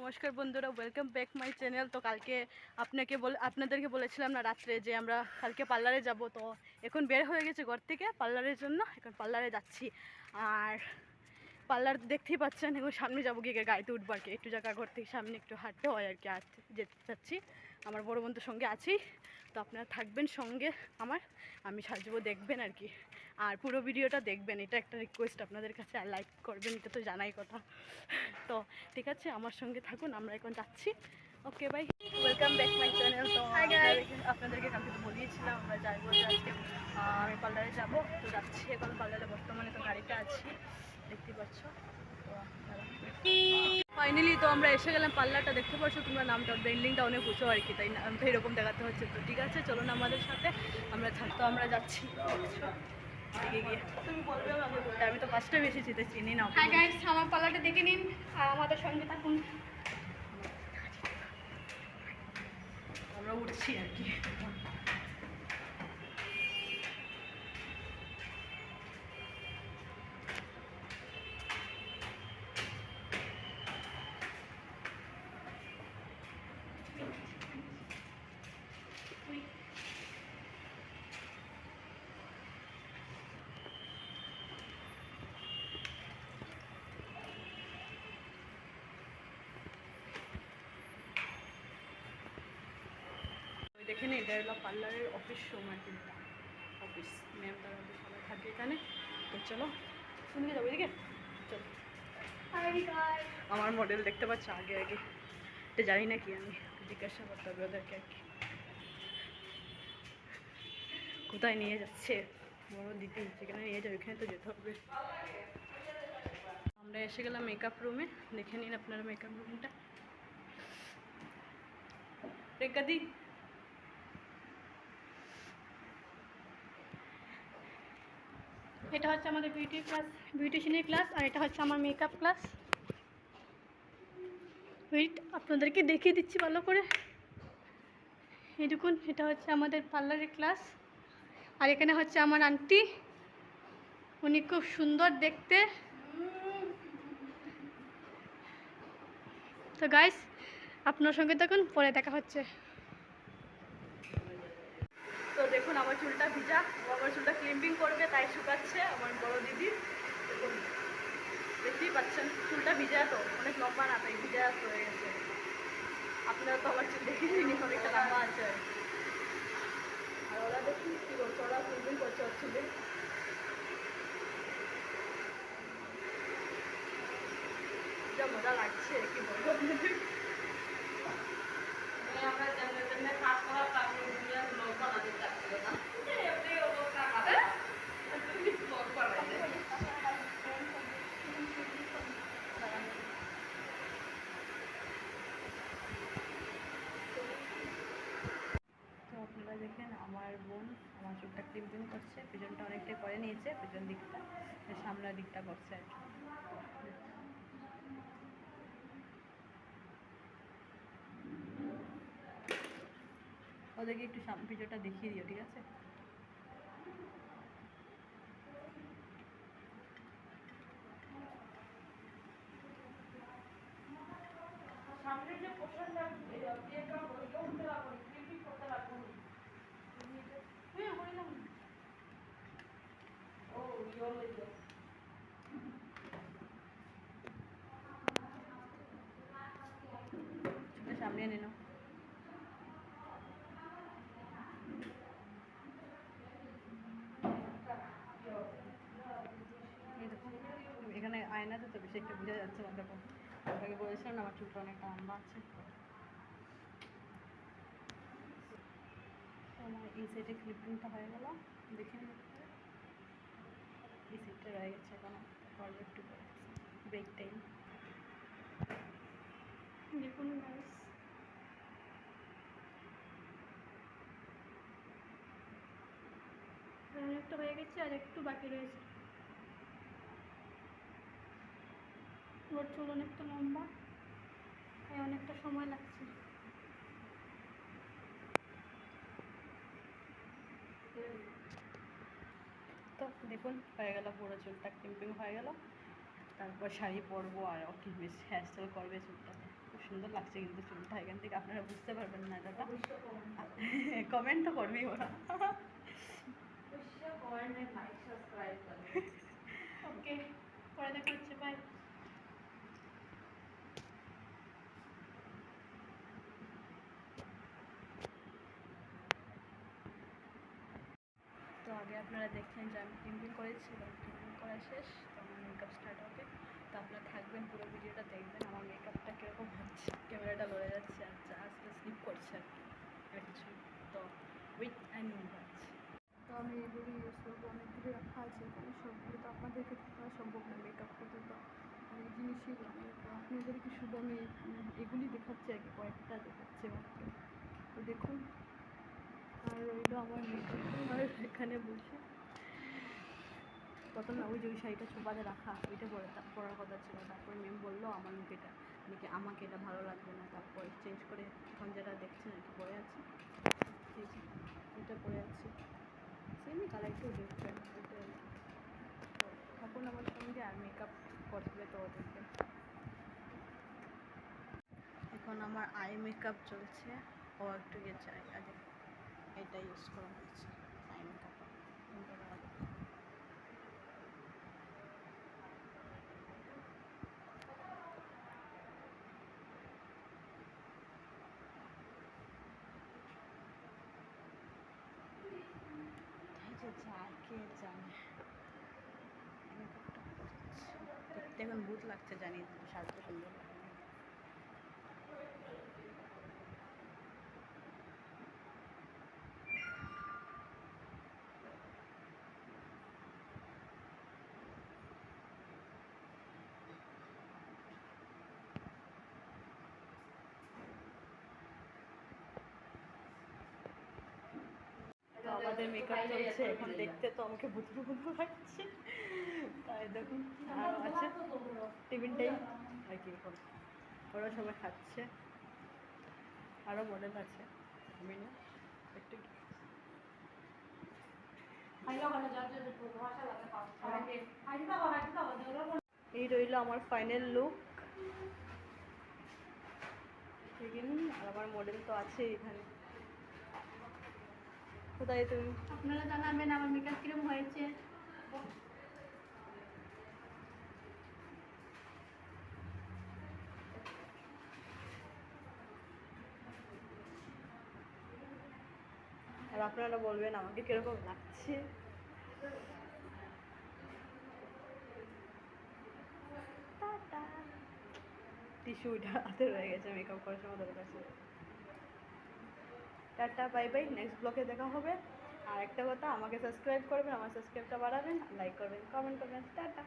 নমস্কার বন্ধুরা, welcome back my channel. তো কালকে আপনাদেরকে বলেছিলাম না রাত্রে যে আমরা কালকে পার্লারে যাব। তো এখন বের হয়ে গেছে ঘর থেকে পার্লারের জন্য, এখন পার্লারে যাচ্ছি। আর পার্লার দেখতেই পাচ্ছেন, এখন সামনে যাবো গিয়ে গাড়িতে উঠবো আর কি। একটু জায়গা ঘর থেকে সামনে একটু হাঁটতে হয় আর কি, যেতে চাচ্ছি। আমার বড় বন্ধুর সঙ্গে আছি, তো আপনারা থাকবেন সঙ্গে আমার, আমি সাজবো দেখবেন আর কি। আর পুরো ভিডিওটা দেখবেন, এটা একটা রিকোয়েস্ট আপনাদের কাছে। আর লাইক করবেন, এটা তো জানাই কথা। তো ঠিক আছে, আমার সঙ্গে থাকুন, আমরা এখন যাচ্ছি। Okay bye, welcome back my channel. তো আপনাদেরকে কালকে তো বলিয়েছিলাম আমরা যাই বলতে আজকে আমি পার্লারে যাব। তো যাচ্ছি এখন পার্লারে, বর্তমানে তো গাড়িতে আছি, দেখতে পাচ্ছ। তো ফাইনালি তো আমরা এসে গেলাম পার্লারটা, দেখতে পাচ্ছ তোমরা, নামটা বিল্ডিংটা অনেক উঁচু আর কি, তাই নামটা এরকম দেখাতে হচ্ছে। তো ঠিক আছে, চলো না আমাদের সাথে, আমরা যাচ্ছি দিকে গিয়ে। তুমি বলবে আমি তো ফার্স্ট টাইম এসেছি, তাই চিনি না। হ্যাঁ গাইস, আমার পার্লারটা দেখে নিন আর আমাদের সঙ্গে থাকুন। আমরা উঠছি আর কি। দেখে নিই, এটা হলো পার্লারের অফিস রুম আর কি, অফিস। ম্যাম তারা সবাই থাকে এখানে। তো চলো শুনে যাবো এদিকে, চলো। আমার মডেল দেখতে পাচ্ছ আগে আগে, এটা জানি না কি, আমি জিজ্ঞাসা করতে হবে ওদেরকে আর কি, কোথায় নিয়ে যাচ্ছে বড় দিদি, যেখানে নিয়ে যাবে ওখানে তো যেতে হবে। আমরা এসে গেলাম মেকআপ রুমে, দেখে নিন আপনারা মেকআপ রুমটা। রেখা দি, এটা হচ্ছে আমাদের বিউটিশিয়ানের ক্লাস, আর এটা হচ্ছে আমার মেকআপ ক্লাস। ওয়েট, আপনাদেরকে দেখিয়ে দিচ্ছি ভালো করে। এই দেখুন, এটা হচ্ছে আমাদের পার্লারের ক্লাস। আর এখানে হচ্ছে আমার আন্টি, উনি খুব সুন্দর দেখতে। তো গাইস, আপনার সঙ্গে দেখুন, পরে দেখা হচ্ছে। তো দেখুন আমার চুলটা ভিজা, ও আমার চুলটা ক্লিপিং করবে তাই শুকাচ্ছে আমার বড় দিদি। দেখুন, দেখতেই পাচ্ছেন চুলটা ভিজা, তো অনেক লম্বা না, তাই ভিজা হয়ে গেছে। আপনারা তো আমার চুল দেখে নিন, অনেকটা লম্বা আছে। আর ওরা দেখুন কী করছে, ওরা ক্লিপিং করছে ওর চুলে। যা মজা লাগছে কি বলবো। আমরা যেমন তেমনি কাজ করার কারণে ব্লগ বানাতে চাচ্ছিল না, এমনি অবস্থা খারাপ। তুমি ব্লগ বানাইলে তো আপনারা দেখেন আমার বোন আমার চুলটা ক্লিপিং করছে, পিছনটা অনেকটাই করে নিয়েছে, পিছন দিকটা, সামনের দিকটা করছে আর কি। ওদেরকে একটু পিছনটা দেখিয়ে দিও, ঠিক আছে। সামনে যে পোর্শনটা উঠতে লাগবে, ক্লিপিং করতে লাগবে। ও ইয়ে সামনে এনে নাও। এখানে আয়নাতে তো বেশি একটা বোঝা যাচ্ছে না, দেখো আপনাকে বলেছিলাম না আমার চুলটা অনেকটা লম্বা আছে। আমার এই সাইডে ক্লিপিংটা হয়ে গেল, দেখে নিন। এই সাইডটা রয়ে গেছে, এখনো করবো একটু পরে, ব্রেক টাইম। দেখুন গাইস, অনেকটা হয়ে গেছে আর একটু বাকি রয়েছে। ওর চুল অনেকটা লম্বা, তাই অনেকটা সময় লাগছে। তো দেখুন হয়ে গেল, পুরো চুলটা ক্লিপিং হয়ে গেল। তারপর শাড়ি পরবো আর কি বেশ হেয়ারস্টাইল করবে চুলটাতে, খুব সুন্দর লাগছে কিন্তু চুলটা এখান থেকে আপনারা বুঝতে পারবেন না দাদা। কমেন্ট তো করবেই ওরা। ওকে, পরে দেখা হচ্ছে, বাই। তো আগে আপনারা দেখলেন যে আমি ক্রিম্পিং করেছি, ক্রিম্পিং করা শেষ, তো আমার মেকআপ স্টার্ট হবে। তো আপনারা থাকবেন, পুরো ভিডিওটা দেখবেন আমার মেকআপটা কীরকম হচ্ছে। ক্যামেরাটা লড়ে যাচ্ছে আর আস্তে স্লিপ করছে আর কি, আর কিছু। তো উইথ অ্যান্ড হচ্ছে। তো আমি এগুলি ইউজ করবো, অনেকগুলি রাখা আছে এখানে, সবগুলো তো আপনাদেরকে দেখানো সম্ভব না, মেকআপ করতে তো অনেক জিনিসই লাগে। তো আপনাদেরকে শুধু আমি এগুলি দেখাচ্ছি আর কি, কয়েকটা দেখাচ্ছি মাত্র। তো দেখুন, আর রইল আমার মেকআপ আর এখানে বসে কত না, ওই যে ওই শাড়িটা ছোপাতে রাখা, ওইটা পরার কথা ছিল। তারপর ম্যাম বললো আমার মুখে এটা নাকি আমাকে এটা ভালো লাগবে না, তারপর চেঞ্জ করে এখন যেটা দেখছেন আর কি পরে আছি, এই যে এটা পরে আছি, সেমই কালার, একটু ডিফারেন্ট ওইটা আর কি। তো থাকুন আমার সঙ্গে, আর মেকআপ করবে তো ওদেরকে। এখন আমার আই মেকআপ চলছে, ও একটু গেছে আগে, এটা ইউজ করা হয়েছে আই মেকআপ। কে জানে মেকআপটা করছে, দেখতে এখন ভূত লাগছে জানি, সাজতে সুন্দর লাগে। তো আমাদের মেকআপ চলছে এখন, দেখতে তো আমাকে বুঝবো বুঝবো লাগছে। তাই দেখুন আরও আছে টিফিন টাইম আর কি, এখন ওরা সবাই খাচ্ছে, আরও মডেল আছে, আমি না একটু। এই রইল আমার ফাইনাল লুক, আর আমার মডেল তো আছে এখানে। কোথায় তুমি? আপনারা জানাবেন আমার মেকআপ কিরকম হয়েছে। আর আপনারা বলবেন আমাকে কিরকম লাগছে। টিস্যু ওইটা হাতে রয়ে গেছে, মেকআপ করার সময় দরকার ছিল। টাটা, বাই বাই, নেক্সট ব্লগে দেখা হবে। আর একটা কথা, আমাকে সাবস্ক্রাইব করবেন, আমার সাবস্ক্রাইবটা বাড়াবেন, লাইক করবেন, কমেন্ট করবেন, টাটা।